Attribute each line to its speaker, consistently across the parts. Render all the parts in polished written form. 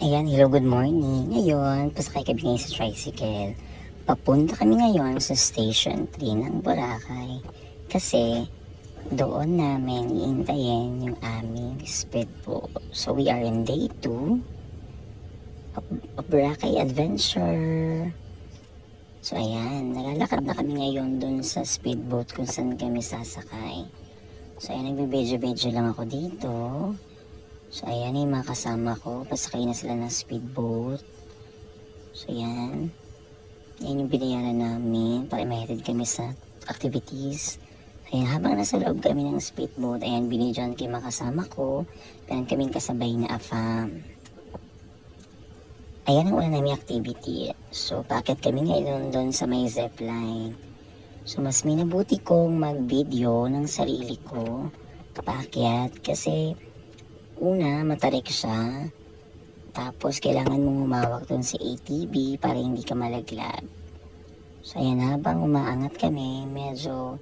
Speaker 1: Ayan, hello, good morning. Ngayon, pasakay kami ngayon sa tricycle. Papunta kami ngayon sa Station 3 ng Boracay. Kasi doon namin iintayin yung aming speedboat. So we are in day 2 of Boracay Adventure. So ayan, nalalakad na kami ngayon doon sa speedboat kung saan kami sasakay. So ayan, nagbibidyo-video lang ako dito. So ayan yung mga kasama ko, pasakay na sila ng speedboat. So ayan, yan yung binayaran namin para mahatid kami sa activities. Ayan, habang nasa loob kami ng speedboat, ayan, binidyoan ko yung mga kasama ko, meron kaming kasabay na AFAM. Ayan ang una naming activity. So paakit kami ngayon doon sa may zipline. So mas minabuti kong mag-video ng sarili ko paakyat kasi una, matarik siya. Tapos, kailangan mong humawak dun sa ATV para hindi ka malaglag. So, ayan, habang umaangat kami, medyo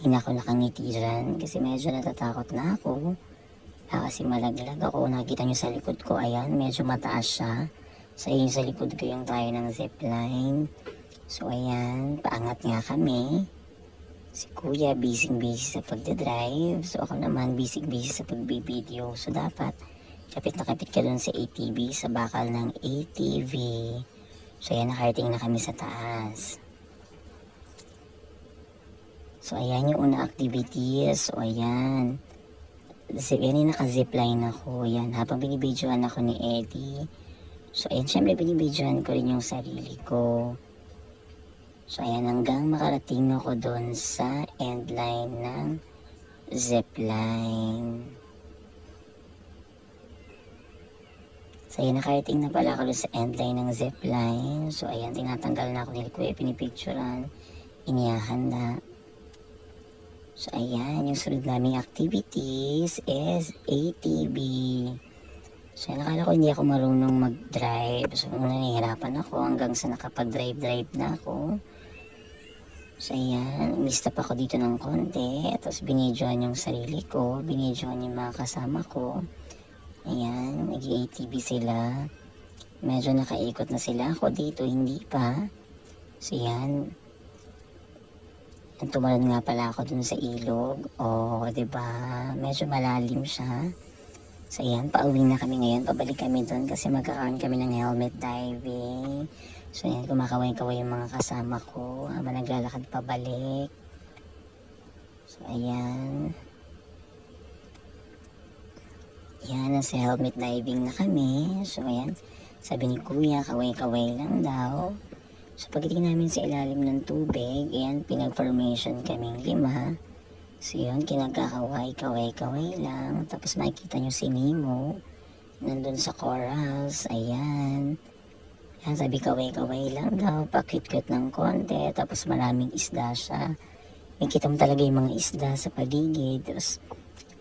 Speaker 1: hindi na ako nakangiti dyan kasi medyo natatakot na ako. Kasi malaglag ako. Nakita nyo sa likod ko, ayan, medyo mataas siya. So, ayun sa likod ko yung tayo ng zipline. So, ayan, paangat nga kami. Si Kuya busy sa pagdadrive. So ako naman busy sa pagbibideo. So dapat kapit na kapit ka dun sa ATV, sa bakal ng ATV. So ayan, nakarating na kami sa taas. So ayan yung una activities. So ayan. Yan yung naka-zipline ako. Ayan, habang binibidyoan ako ni Eddie. So ayan, syempre binibidyoan ko rin yung sarili ko. So ayan, hanggang makarating ako doon sa end line ng zipline. So ayan, nakarating na pala ako doon sa end line ng zipline. So ayan, tinatanggal na ako ni Kuya, pinipicturan, iniyahan na. So ayan, yung sunod naming activities is ATV. So nakala ko hindi ako marunong mag-drive. So una nahihirapan ako hanggang sa nakapag-drive na ako. So ayan, umistap ako dito ng konti, tapos binidyoan yung sarili ko, binidyoan yung mga kasama ko. Ayan, nag-ATV sila. Medyo nakaikot na sila, ako dito hindi pa. So ayan, tumalon nga pala ako dun sa ilog. O, diba, medyo malalim siya. So ayan, pauwi na kami ngayon, pabalik kami dun kasi magkakaroon kami ng helmet diving. So ayan, kumakaway-kaway yung mga kasama ko habang naglalakad pabalik. So ayan. Ayan, nasa helmet diving na kami. So ayan, sabi ni Kuya, kaway-kaway lang daw. So pagdating namin sa ilalim ng tubig, ayan, pinag-formation kaming 5. So yun, kinagkakaway-kaway lang. Tapos makikita nyo si Nemo, nandun sa corals, ayan. Yan, sabi kaway-kaway lang daw, pakit-kit ng konti, tapos maraming isda siya. Nakita mo talaga yung mga isda sa paligid, tapos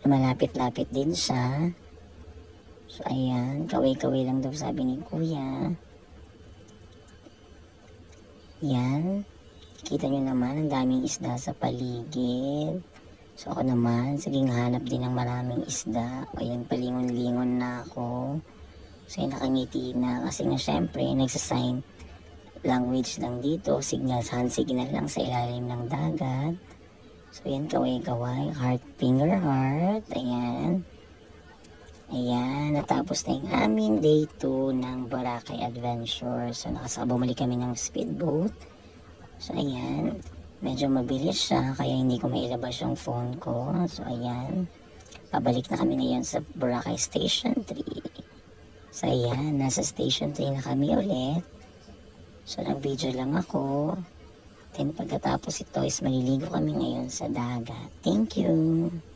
Speaker 1: malapit-lapit din siya. So ayan, kaway-kaway lang daw sabi ni Kuya. Yan, kita nyo naman, ang daming isda sa paligid. So ako naman, saging hanap din ng maraming isda. O yan, palingon-lingon na ako. So yun, nakangiti na kasi nga syempre nagsasign language lang dito, signal, hand signal lang sa ilalim ng dagat. So yan, kaway-kaway, heart, finger heart, ayan. Ayan, natapos na yung aming day 2 ng Boracay Adventure. So bumalik kami ng speedboat. So ayan, medyo mabilis siya kaya hindi ko mailabas yung phone ko. So ayan, pabalik na kami ngayon sa Boracay Station 3. So ayan, nasa Station 3 na kami ulit. So nag-video lang ako. Then pagkatapos ito is maliligo kami ngayon sa dagat. Thank you!